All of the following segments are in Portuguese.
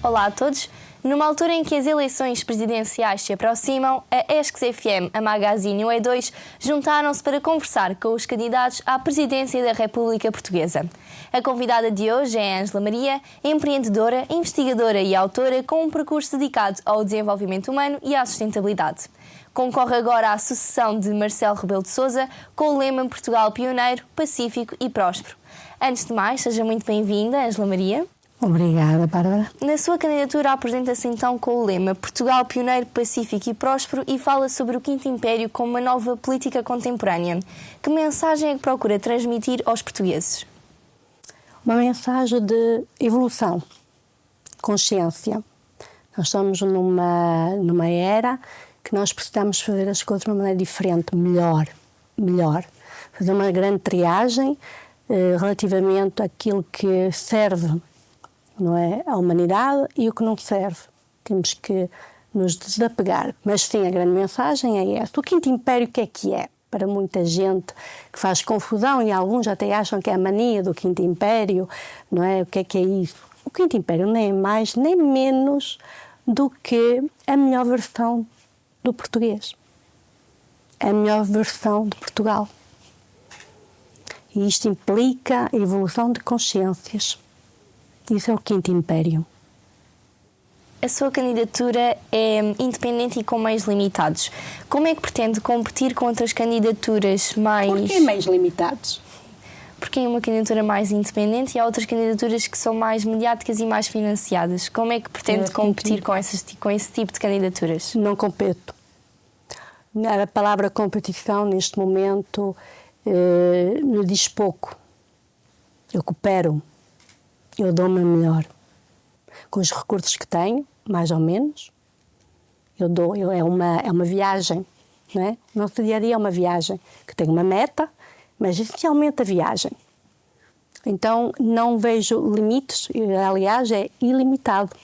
Olá a todos. Numa altura em que as eleições presidenciais se aproximam, a ESC-FM, a Magazine e o E2 juntaram-se para conversar com os candidatos à presidência da República Portuguesa. A convidada de hoje é Ângela Maria, empreendedora, investigadora e autora com um percurso dedicado ao desenvolvimento humano e à sustentabilidade. Concorre agora à sucessão de Marcelo Rebelo de Sousa com o lema Portugal pioneiro, pacífico e próspero. Antes de mais, seja muito bem-vinda, Ângela Maria. Obrigada, Bárbara. Na sua candidatura apresenta-se então com o lema Portugal pioneiro, pacífico e próspero e fala sobre o Quinto Império como uma nova política contemporânea. Que mensagem é que procura transmitir aos portugueses? Uma mensagem de evolução, consciência. Nós estamos numa era que nós precisamos fazer as coisas de uma maneira diferente, melhor. Fazer uma grande triagem relativamente àquilo que serve, não é, à humanidade e o que não serve. Temos que nos desapegar. Mas sim, a grande mensagem é esta. O Quinto Império, o que é? Para muita gente que faz confusão e alguns até acham que é a mania do Quinto Império, não é? O que é isso? O Quinto Império nem é mais nem menos do que a melhor versão do português. A melhor versão de Portugal. E isto implica a evolução de consciências. Isso é o Quinto Império. A sua candidatura é independente e com meios limitados. Como é que pretende competir com outras candidaturas mais... Porquê meios limitados? Porque é uma candidatura mais independente e há outras candidaturas que são mais mediáticas e mais financiadas. Como é que pretende competir com esse tipo de candidaturas? Não competo. A palavra competição, neste momento, me diz pouco. Eu coopero. Eu dou-me melhor. Com os recursos que tenho, mais ou menos, é uma viagem, não é? O nosso dia-a-dia é uma viagem, que tem uma meta, mas essencialmente a viagem. Então, não vejo limites, aliás, é ilimitado.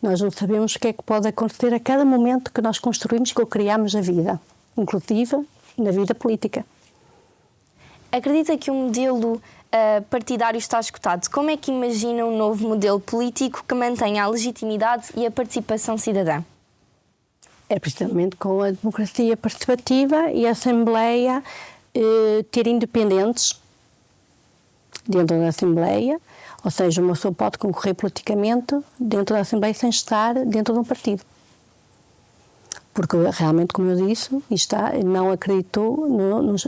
Nós não sabemos o que é que pode acontecer a cada momento que nós construímos, que criamos a vida, inclusive na vida política. Acredita que o modelo partidário está esgotado? Como é que imagina um novo modelo político que mantenha a legitimidade e a participação cidadã? É precisamente com a democracia participativa e a Assembleia ter independentes dentro da Assembleia, ou seja, uma pessoa pode concorrer politicamente dentro da Assembleia sem estar dentro de um partido. Porque realmente, como eu disse, não acredito nos...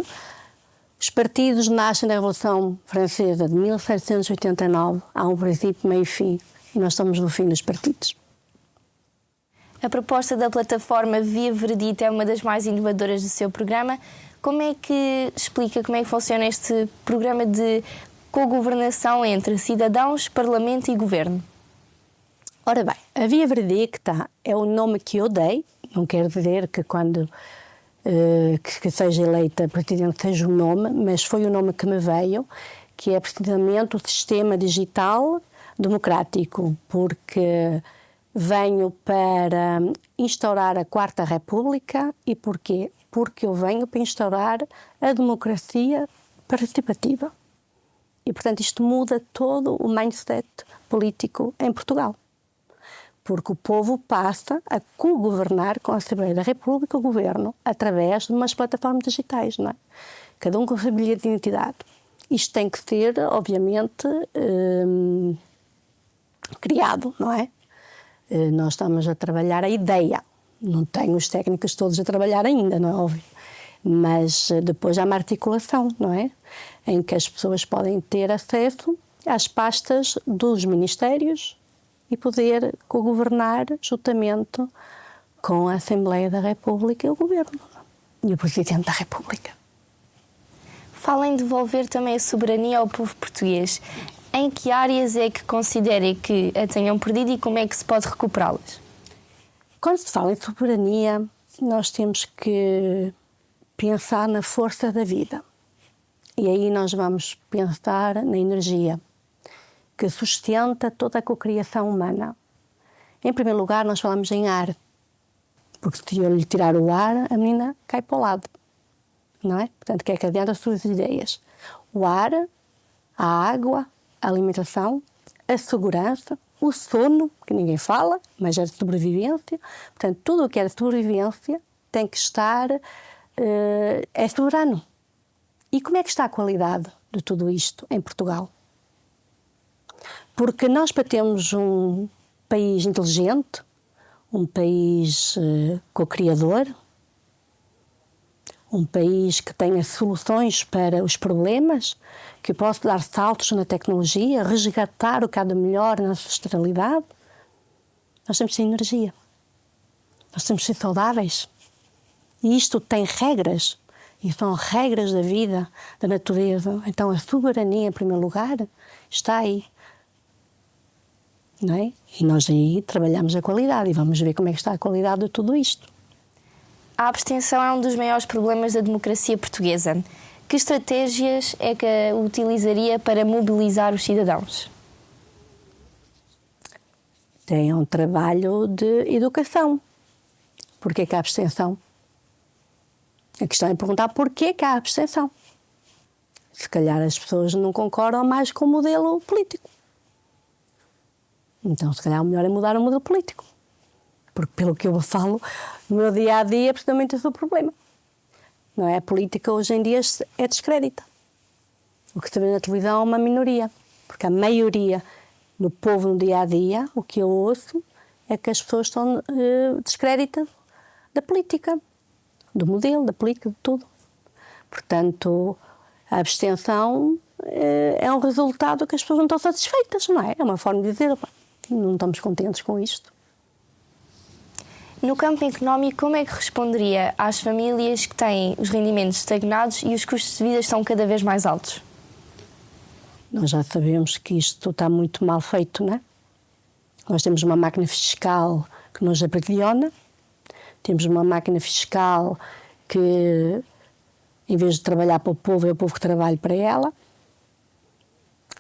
Os partidos nascem da Revolução Francesa de 1789, há um princípio, meio e fim, e nós estamos no fim dos partidos. A proposta da plataforma Via Veredita é uma das mais inovadoras do seu programa. Como é que explica como é que funciona este programa de cogovernação entre cidadãos, parlamento e governo? Ora bem, a Via Veredita é o nome que eu dei, não quer dizer que quando que seja eleita presidente seja o nome, mas foi o nome que me veio, que é precisamente o sistema digital democrático, porque venho para instaurar a Quarta República. E porquê? Porque eu venho para instaurar a democracia participativa. E, portanto, isto muda todo o mindset político em Portugal. Porque o povo passa a co-governar com a Assembleia da República, o Governo, através de umas plataformas digitais, não é? Cada um com o seu bilhete de identidade. Isto tem que ser, obviamente, criado, não é? Nós estamos a trabalhar a ideia. Não tenho os técnicos todos a trabalhar ainda, não é óbvio? Mas depois há uma articulação, não é? Em que as pessoas podem ter acesso às pastas dos ministérios e poder co-governar juntamente com a Assembleia da República e o Governo e o Presidente da República. Fala em devolver também a soberania ao povo português. Em que áreas é que considera que a tenham perdido e como é que se pode recuperá-las? Quando se fala em soberania, nós temos que pensar na força da vida. E aí nós vamos pensar na energia que sustenta toda a cocriação humana. Em primeiro lugar, nós falamos em ar, porque se eu lhe tirar o ar, a menina cai para o lado, não é? Portanto, que adianta as suas ideias? O ar, a água, a alimentação, a segurança, o sono, que ninguém fala, mas é de sobrevivência. Portanto, tudo o que é de sobrevivência tem que estar, é soberano. E como é que está a qualidade de tudo isto em Portugal? Porque nós, para termos um país inteligente, um país co-criador, um país que tenha soluções para os problemas, que possa dar saltos na tecnologia, resgatar o que há de melhor na sustentabilidade, nós temos de ter energia. Nós temos de ser saudáveis. E isto tem regras, e são regras da vida, da natureza. Então a soberania, em primeiro lugar, está aí. Não é? E nós aí trabalhamos a qualidade e vamos ver como é que está a qualidade de tudo isto. A abstenção é um dos maiores problemas da democracia portuguesa. Que estratégias é que utilizaria para mobilizar os cidadãos? Tem um trabalho de educação. Porquê que há abstenção? A questão é perguntar porquê que há abstenção. Se calhar as pessoas não concordam mais com o modelo político. Então, se calhar, o melhor é mudar o modelo político. Porque, pelo que eu falo, no meu dia-a-dia, precisamente esse é o problema. Não é? A política, hoje em dia, é descrédita. O que se vê na televisão é uma minoria. Porque a maioria do povo, no dia-a-dia, o que eu ouço, é que as pessoas estão descréditas da política, do modelo, da política, de tudo. Portanto, a abstenção é um resultado que as pessoas não estão satisfeitas, não é? É uma forma de dizer, não estamos contentes com isto. No campo económico, como é que responderia às famílias que têm os rendimentos estagnados e os custos de vida estão cada vez mais altos? Nós já sabemos que isto está muito mal feito, não é? Nós temos uma máquina fiscal que nos abrilhona, temos uma máquina fiscal que, em vez de trabalhar para o povo, é o povo que trabalha para ela,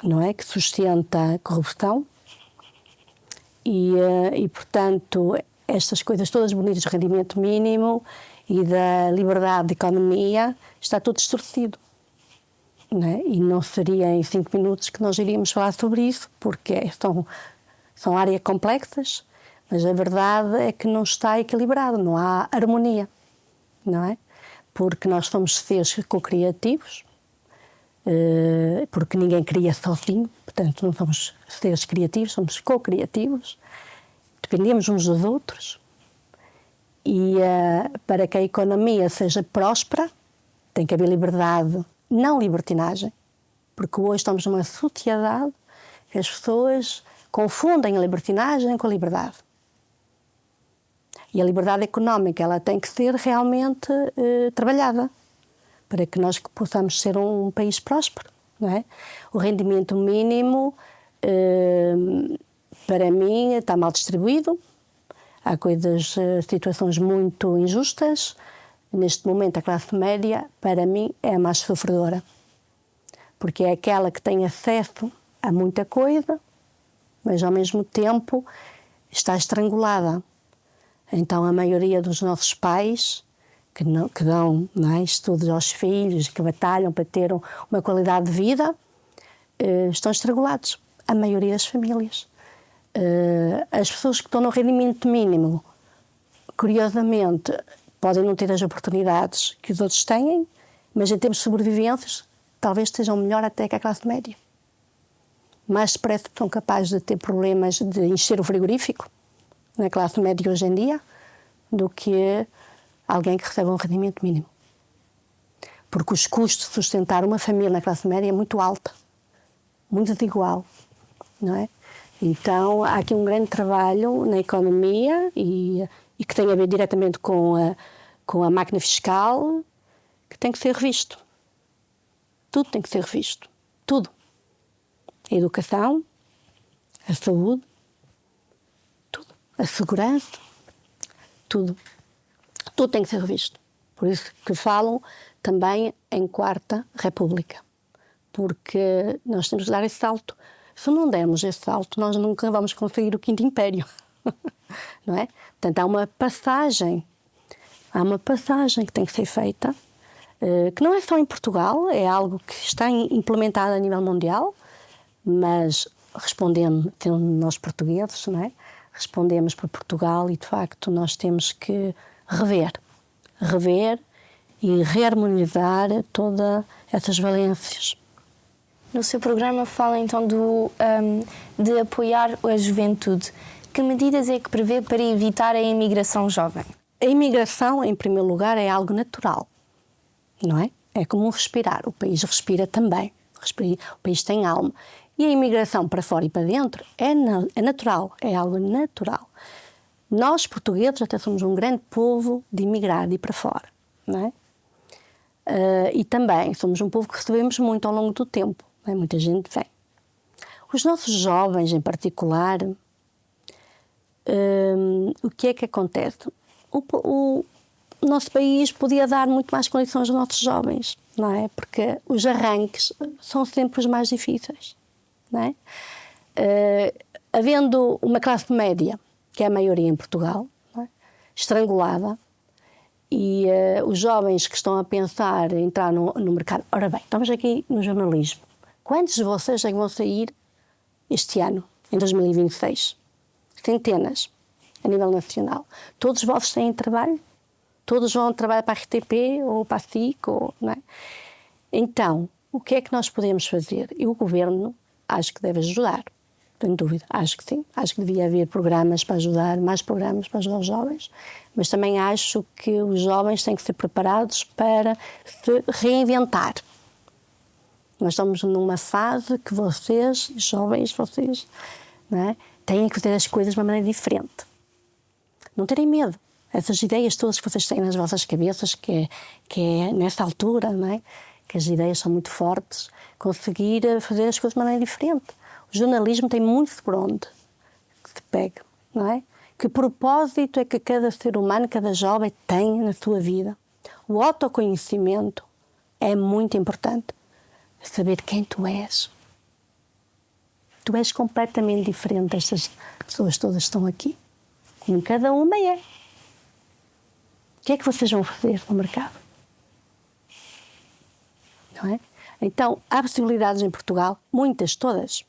não é? Que sustenta a corrupção. E, portanto, estas coisas todas bonitas, do rendimento mínimo e da liberdade de economia, está tudo distorcido. Não é? E não seria em 5 minutos que nós iríamos falar sobre isso, porque são áreas complexas, mas a verdade é que não está equilibrado, não há harmonia, não é? Porque nós somos seres co-criativos, porque ninguém cria sozinho, portanto não somos seres criativos, somos co-criativos, dependemos uns dos outros e para que a economia seja próspera tem que haver liberdade, não libertinagem, porque hoje estamos numa sociedade que as pessoas confundem a libertinagem com a liberdade. E a liberdade económica ela tem que ser realmente trabalhada para que nós possamos ser um país próspero, não é? O rendimento mínimo, para mim, está mal distribuído. Há situações muito injustas. Neste momento, a classe média, para mim, é a mais sofredora. Porque é aquela que tem acesso a muita coisa, mas, ao mesmo tempo, está estrangulada. Então, a maioria dos nossos pais que dão, não é, estudos aos filhos, que batalham para ter uma qualidade de vida, estão estrangulados. A maioria das famílias. As pessoas que estão no rendimento mínimo, curiosamente, podem não ter as oportunidades que os outros têm, mas em termos de sobrevivências, talvez estejam melhor até que a classe média. Mais depressa são capazes de ter problemas de encher o frigorífico, na classe média hoje em dia, do que alguém que recebe um rendimento mínimo. Porque os custos de sustentar uma família na classe média é muito alto, muito desigual, não é? Então, há aqui um grande trabalho na economia e que tem a ver diretamente com a máquina fiscal, que tem que ser revisto. Tudo tem que ser revisto. Tudo. A educação, a saúde, tudo. A segurança, tudo. Tudo tem que ser revisto. Por isso que falam também em Quarta República. Porque nós temos de dar esse salto. Se não dermos esse salto, nós nunca vamos conseguir o Quinto Império. Não é? Portanto, há uma passagem que tem que ser feita, que não é só em Portugal, é algo que está implementado a nível mundial, mas respondendo, tendo nós portugueses, não é? Respondemos por Portugal e, de facto, nós temos que rever e reharmonizar todas essas valências. No seu programa fala então de apoiar a juventude. Que medidas é que prevê para evitar a imigração jovem? A imigração, em primeiro lugar, é algo natural, não é? É como um respirar. O país respira também. O país tem alma. E a imigração para fora e para dentro é natural, é algo natural. Nós, portugueses, até somos um grande povo de imigrar, de ir para fora, não é? E também somos um povo que recebemos muito ao longo do tempo, não é? Muita gente vem. Os nossos jovens, em particular, o que é que acontece? O nosso país podia dar muito mais condições aos nossos jovens, não é? Porque os arranques são sempre os mais difíceis, não é? Havendo uma classe média, que é a maioria em Portugal, não é? Estrangulada, e os jovens que estão a pensar em entrar no mercado... Ora bem, estamos aqui no jornalismo. Quantos de vocês é que vão sair este ano, em 2026? Centenas, a nível nacional. Todos os vossos têm trabalho? Todos vão trabalhar para a RTP ou para a SIC? Não é? Então, o que é que nós podemos fazer? E o Governo acho que deve ajudar, sem dúvida, acho que sim. Acho que devia haver programas para ajudar, mais programas para ajudar os jovens, mas também acho que os jovens têm que ser preparados para se reinventar. Nós estamos numa fase que vocês, jovens, não é? Têm que fazer as coisas de uma maneira diferente. Não terem medo. Essas ideias todas que vocês têm nas vossas cabeças, que é nesta altura, não é? Que as ideias são muito fortes, conseguir fazer as coisas de maneira diferente. O jornalismo tem muito por onde se pega, não é? Que propósito é que cada ser humano, cada jovem tem na sua vida? O autoconhecimento é muito importante. Saber quem tu és. Tu és completamente diferente destas pessoas todas que estão aqui. Como cada uma é. O que é que vocês vão fazer no mercado? Não é? Então, há possibilidades em Portugal, muitas, todas.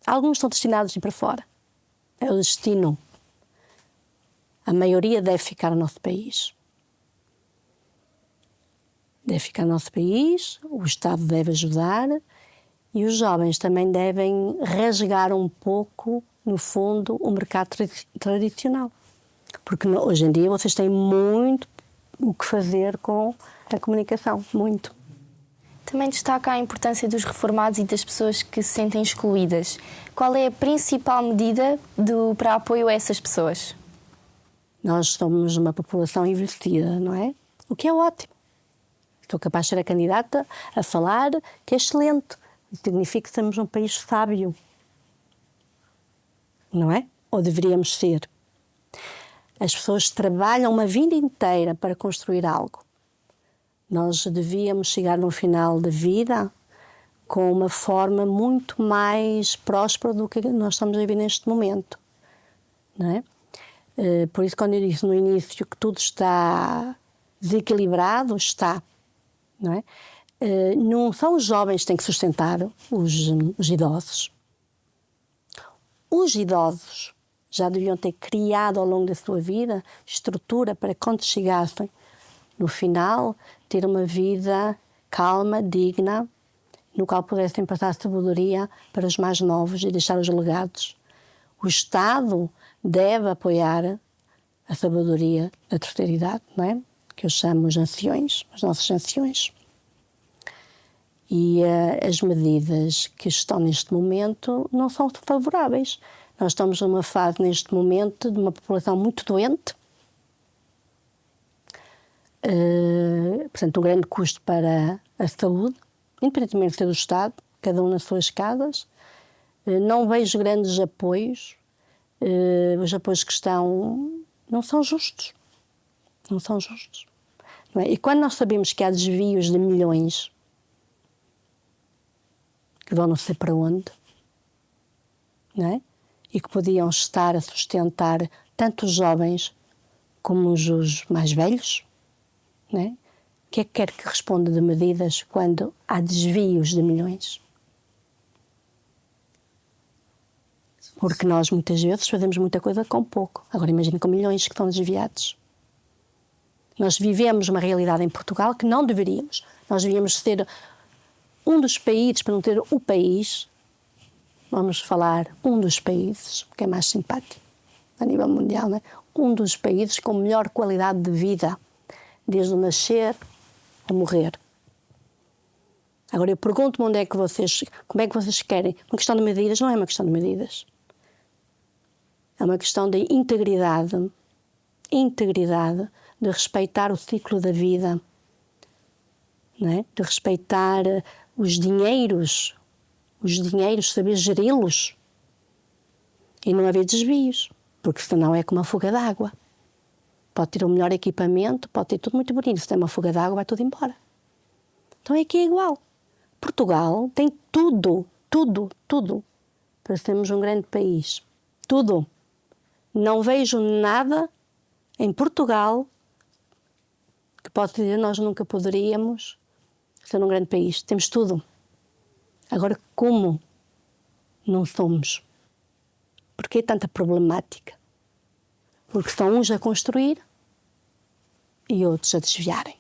Alguns estão destinados a ir para fora. É o destino. A maioria deve ficar no nosso país. Deve ficar no nosso país, o Estado deve ajudar e os jovens também devem rasgar um pouco, no fundo, o mercado tradicional. Porque hoje em dia vocês têm muito o que fazer com a comunicação, muito. Também destaca a importância dos reformados e das pessoas que se sentem excluídas. Qual é a principal medida para apoio a essas pessoas? Nós somos uma população envelhecida, não é? O que é ótimo. Estou capaz de ser a candidata a falar que é excelente. Significa que somos um país sábio. Não é? Ou deveríamos ser. As pessoas trabalham uma vida inteira para construir algo. Nós devíamos chegar no final da vida com uma forma muito mais próspera do que nós estamos a viver neste momento. Não é? Por isso, quando eu disse no início que tudo está desequilibrado, está. Não é? Não são os jovens que têm que sustentar os idosos. Os idosos já deviam ter criado ao longo da sua vida estrutura para quando chegassem no final ter uma vida calma, digna, no qual pudessem passar sabedoria para os mais novos e deixar os legados. O Estado deve apoiar a sabedoria da terceira idade, não é? Que eu chamo os anciões, os nossos anciões. E as medidas que estão neste momento não são favoráveis. Nós estamos numa fase, neste momento, de uma população muito doente. Portanto, um grande custo para a saúde, independentemente de ser do Estado, cada um nas suas casas. Não vejo grandes apoios. Os apoios que estão não são justos. Não são justos. Não é? E quando nós sabemos que há desvios de milhões que vão não sei para onde, não é? E que podiam estar a sustentar tanto os jovens como os mais velhos, não é? O que é que quer que responda de medidas quando há desvios de milhões? Porque nós muitas vezes fazemos muita coisa com pouco. Agora imagine com milhões que estão desviados. Nós vivemos uma realidade em Portugal que não deveríamos. Nós deveríamos ser um dos países, para não ter o país, vamos falar um dos países, que é mais simpático a nível mundial, não é? Um dos países com melhor qualidade de vida, desde o nascer ao morrer. Agora eu pergunto-me como é que vocês querem. Uma questão de medidas não é uma questão de medidas. É uma questão de integridade, de respeitar o ciclo da vida, não é? De respeitar os dinheiros, saber geri-los e não haver desvios, porque senão é como uma fuga d'água. Pode ter o melhor equipamento, pode ter tudo muito bonito, se tem uma fuga d'água vai tudo embora. Então aqui é igual. Portugal tem tudo para sermos um grande país. Tudo. Não vejo nada em Portugal que possa dizer nós nunca poderíamos ser um grande país. Temos tudo. Agora, como não somos? Porquê tanta problemática? Porque estão uns a construir e outros a desviarem.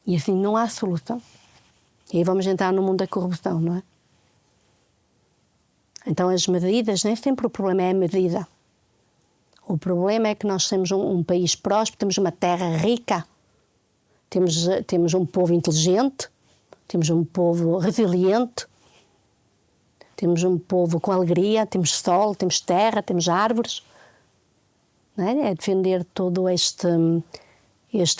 E assim não há solução. E aí vamos entrar no mundo da corrupção, não é? Então as medidas, nem sempre o problema é a medida. O problema é que nós temos um país próspero, temos uma terra rica, temos um povo inteligente, temos um povo resiliente, temos um povo com alegria, temos sol, temos terra, temos árvores. Não é? É defender todo este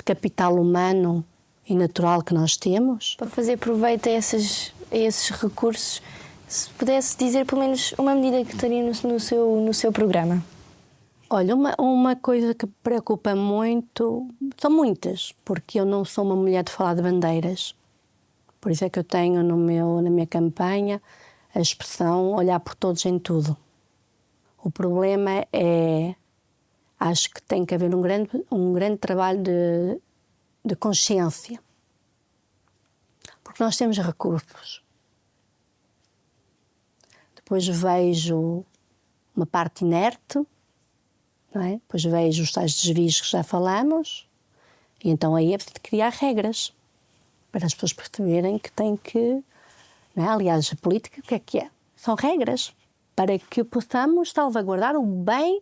capital humano e natural que nós temos. Para fazer proveito a esses recursos, se pudesse dizer pelo menos uma medida que teria no seu programa. Olha, uma coisa que me preocupa muito, são muitas, porque eu não sou uma mulher de falar de bandeiras. Por isso é que eu tenho na minha campanha a expressão olhar por todos em tudo. O problema é, acho que tem que haver um grande trabalho de consciência. Porque nós temos recursos. Depois vejo uma parte inerte, não é? Depois vejo os tais desvios que já falamos, e então aí é preciso criar regras para as pessoas perceberem que têm que... Não é? Aliás, a política, o que é? São regras para que possamos salvaguardar o bem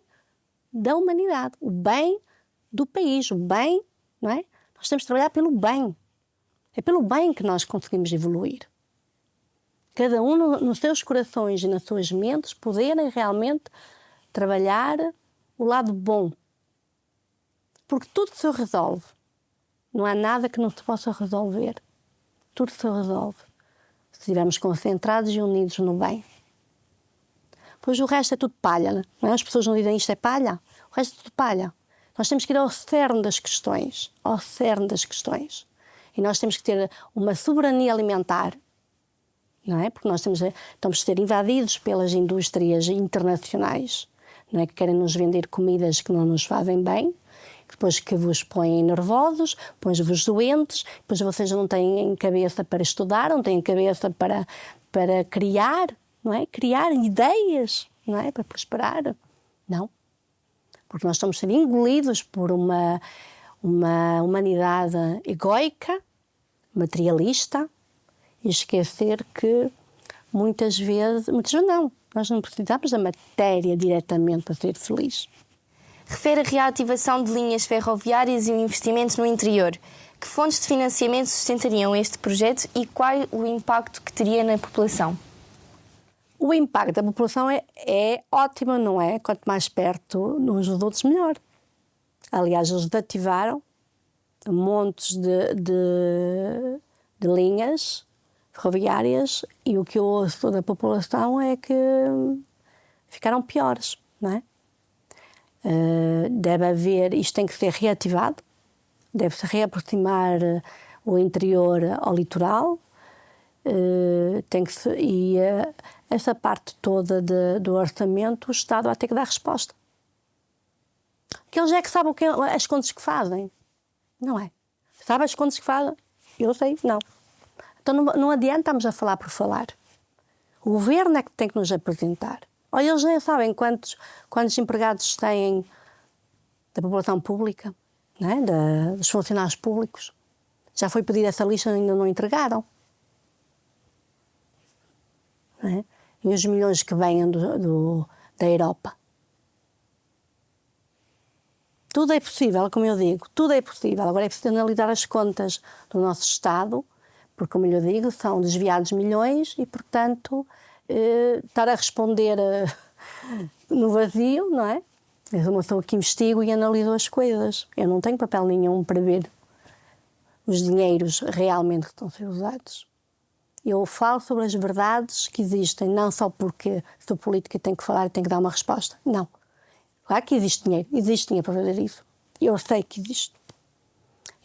da humanidade, o bem do país, o bem, não é? Nós temos de trabalhar pelo bem. É pelo bem que nós conseguimos evoluir. Cada um nos seus corações e nas suas mentes poderem realmente trabalhar o lado bom. Porque tudo se resolve. Não há nada que não se possa resolver. Tudo se resolve. Se estivermos concentrados e unidos no bem. Pois o resto é tudo palha, não é? As pessoas não dizem isto é palha. O resto é tudo palha. Nós temos que ir ao cerne das questões. Ao cerne das questões. E nós temos que ter uma soberania alimentar, não é? Porque nós estamos a ser invadidos pelas indústrias internacionais, não é? Que querem nos vender comidas que não nos fazem bem, depois que vos põem nervosos, põem-vos doentes, depois vocês não têm cabeça para estudar, não têm cabeça para criar, não é? Criar ideias, não é? Para prosperar. Não. Porque nós estamos a ser engolidos por uma humanidade egóica, materialista, e esquecer que muitas vezes não, nós não precisamos da matéria diretamente para ser feliz. Refere a reativação de linhas ferroviárias e o investimento no interior. Que fontes de financiamento sustentariam este projeto e qual o impacto que teria na população? O impacto da população é ótimo, não é? Quanto mais perto uns dos outros, melhor. Aliás, eles ativaram montes de linhas ferroviárias e o que eu ouço da população é que ficaram piores, não é? Deve haver, isto tem que ser reativado, deve-se reaproximar o interior ao litoral, essa parte toda do orçamento o Estado vai ter que dar resposta. Porque eles é que sabem as contas que fazem, não é? Sabe as contas que fazem? Eu sei, não. Então não adianta estarmos a falar por falar. O governo é que tem que nos apresentar. Olha, eles nem sabem quantos empregados têm da população pública, não é? Dos funcionários públicos. Já foi pedida essa lista e ainda não entregaram. Não é? E os milhões que vêm da Europa. Tudo é possível, como eu digo, tudo é possível. Agora é preciso analisar as contas do nosso Estado, porque, como eu digo, são desviados milhões e, portanto, estar a responder no vazio, não é? Eu sou uma pessoa que investigo e analiso as coisas. Eu não tenho papel nenhum para ver os dinheiros realmente que estão a ser usados. Eu falo sobre as verdades que existem, não só porque sou política e tenho que falar e tenho que dar uma resposta. Não. Claro que existe dinheiro para fazer isso. Eu sei que existe.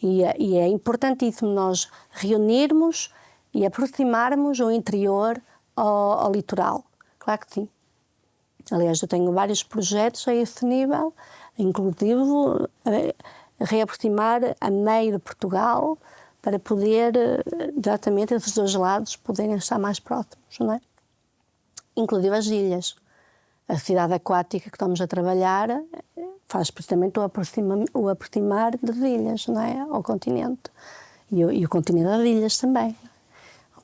E é importantíssimo nós reunirmos e aproximarmos o interior ao litoral. Claro que sim. Aliás, eu tenho vários projetos a esse nível, inclusive reaproximar a meio de Portugal para poder, exatamente, esses dois lados poderem estar mais próximos, não é? Inclusive as ilhas. A cidade aquática que estamos a trabalhar faz precisamente o aproximar das ilhas, não é? Ao continente. E o continente das ilhas também.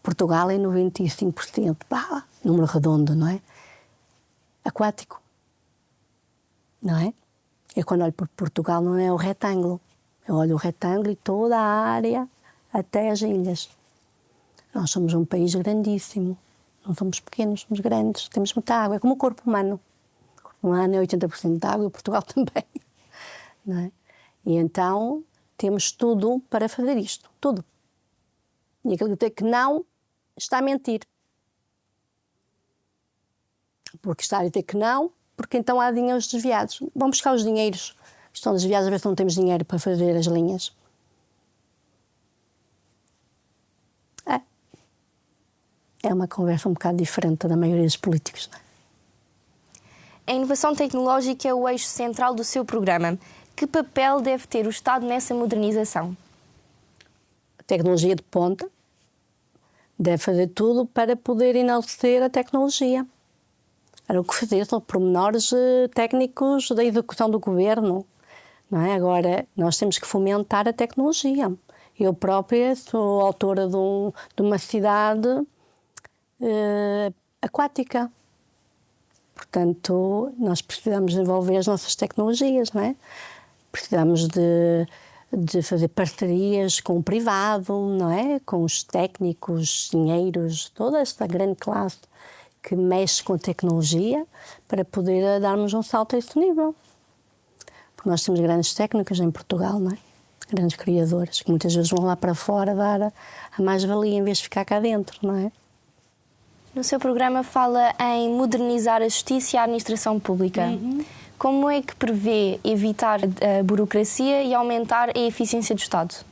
Portugal é 95%, número redondo, não é? Aquático. Não é? Eu quando olho para Portugal não é o retângulo. Eu olho o retângulo e toda a área até as ilhas. Nós somos um país grandíssimo. Não somos pequenos, somos grandes. Temos muita água. É como o corpo humano. O corpo humano é 80% de água e o Portugal também. Não é? E então temos tudo para fazer isto. Tudo. E aquele que diz que não está a mentir. Porque está a dizer que não, porque então há dinheiros desviados. Vão buscar os dinheiros que estão desviados a ver se não temos dinheiro para fazer as linhas. É uma conversa um bocado diferente da maioria dos políticos. Não é? A inovação tecnológica é o eixo central do seu programa. Que papel deve ter o Estado nessa modernização? A tecnologia de ponta deve fazer tudo para poder enaltecer a tecnologia. Era o que fazer, são pormenores técnicos da execução do governo. Não é? Agora, nós temos que fomentar a tecnologia. Eu própria sou autora de uma cidade aquática. Portanto, nós precisamos desenvolver as nossas tecnologias, não é? Precisamos de fazer parcerias com o privado, não é? Com os técnicos, engenheiros, toda esta grande classe que mexe com tecnologia para poder darmos um salto a esse nível. Porque nós temos grandes técnicas em Portugal, não é? Grandes criadores, que muitas vezes vão lá para fora dar a mais-valia em vez de ficar cá dentro, não é? No seu programa fala em modernizar a justiça e a administração pública. Como é que prevê evitar a burocracia e aumentar a eficiência do Estado?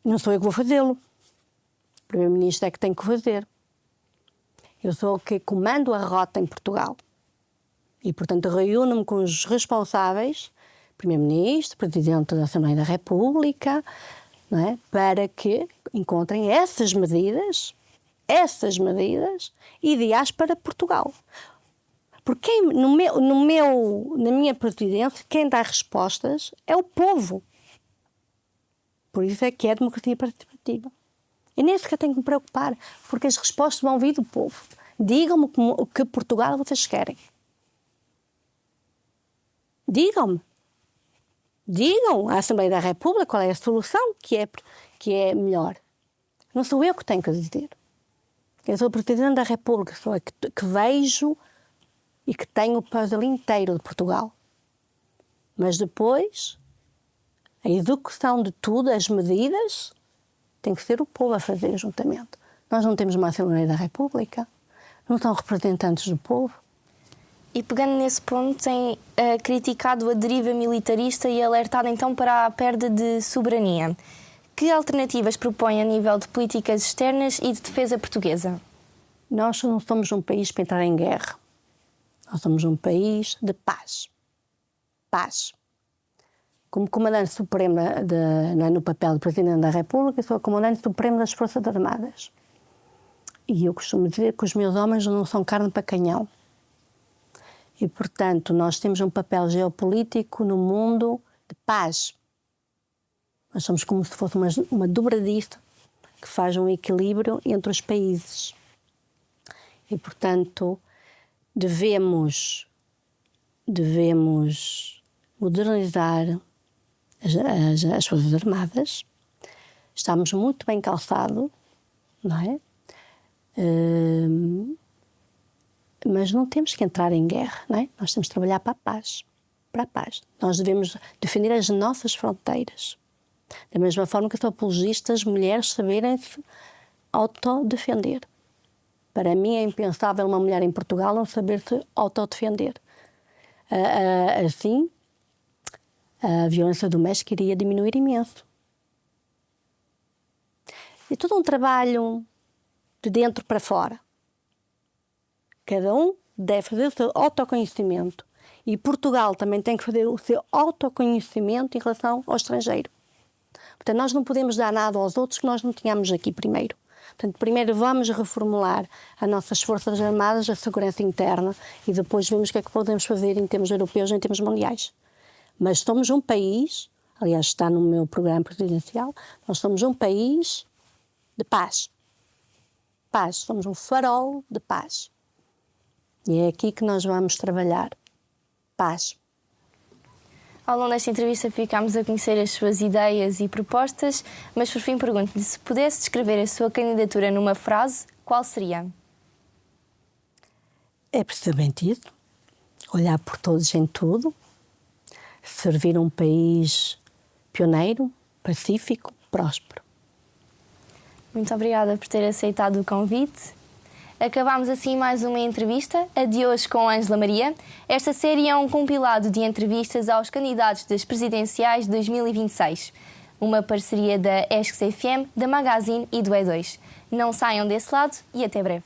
Não sou eu que vou fazê-lo. O Primeiro-Ministro é que tem que fazer. Eu sou o que comando a rota em Portugal. E, portanto, reúno-me com os responsáveis, Primeiro-Ministro, Presidente da Assembleia da República, não é? Para que encontrem essas medidas ideais para Portugal. Porque na minha presidência, quem dá respostas é o povo. Por isso é que é a democracia participativa. E nem sequer tenho que me preocupar, porque as respostas vão vir do povo. Digam-me o que Portugal vocês querem. Digam-me. Digam à Assembleia da República qual é a solução que é melhor. Não sou eu que tenho que dizer. Eu sou o Presidente da República, sou a que vejo e que tenho o puzzle inteiro de Portugal. Mas depois, a execução de tudo, as medidas, tem que ser o povo a fazer juntamente. Nós não temos uma Assembleia da República, não são representantes do povo. E pegando nesse ponto, tem criticado a deriva militarista e alertado então para a perda de soberania. Que alternativas propõe a nível de políticas externas e de defesa portuguesa? Nós não somos um país para entrar em guerra. Nós somos um país de paz. Paz. Como Comandante Supremo, no papel do Presidente da República, sou Comandante Supremo das Forças Armadas. E eu costumo dizer que os meus homens não são carne para canhão. E, portanto, nós temos um papel geopolítico no mundo de paz. Nós somos como se fosse uma dobradiça que faz um equilíbrio entre os países. E, portanto, devemos modernizar as Forças Armadas. Estamos muito bem calçados, não é? Mas não temos que entrar em guerra, não é? Nós temos que trabalhar para a paz. Para a paz. Nós devemos defender as nossas fronteiras. Da mesma forma que sou apologista, as mulheres saberem se autodefender. Para mim é impensável uma mulher em Portugal não saber se autodefender. Assim, a violência doméstica iria diminuir imenso. É todo um trabalho de dentro para fora. Cada um deve fazer o seu autoconhecimento. E Portugal também tem que fazer o seu autoconhecimento em relação ao estrangeiro. Portanto, nós não podemos dar nada aos outros que nós não tínhamos aqui primeiro. Portanto, primeiro vamos reformular as nossas Forças Armadas, a segurança interna, e depois vemos o que é que podemos fazer em termos europeus, em termos mundiais. Mas somos um país, aliás está no meu programa presidencial, nós somos um país de paz. Paz, somos um farol de paz. E é aqui que nós vamos trabalhar. Paz. Ao longo desta entrevista ficámos a conhecer as suas ideias e propostas, mas por fim pergunto-lhe se pudesse descrever a sua candidatura numa frase, qual seria? É precisamente isso. Olhar por todos em tudo. Servir um país pioneiro, pacífico, próspero. Muito obrigada por ter aceitado o convite. Acabámos assim mais uma entrevista, a de hoje com Ângela Maria. Esta série é um compilado de entrevistas aos candidatos das presidenciais de 2026. Uma parceria da ESC-FM, da Magazine e do E2. Não saiam desse lado e até breve.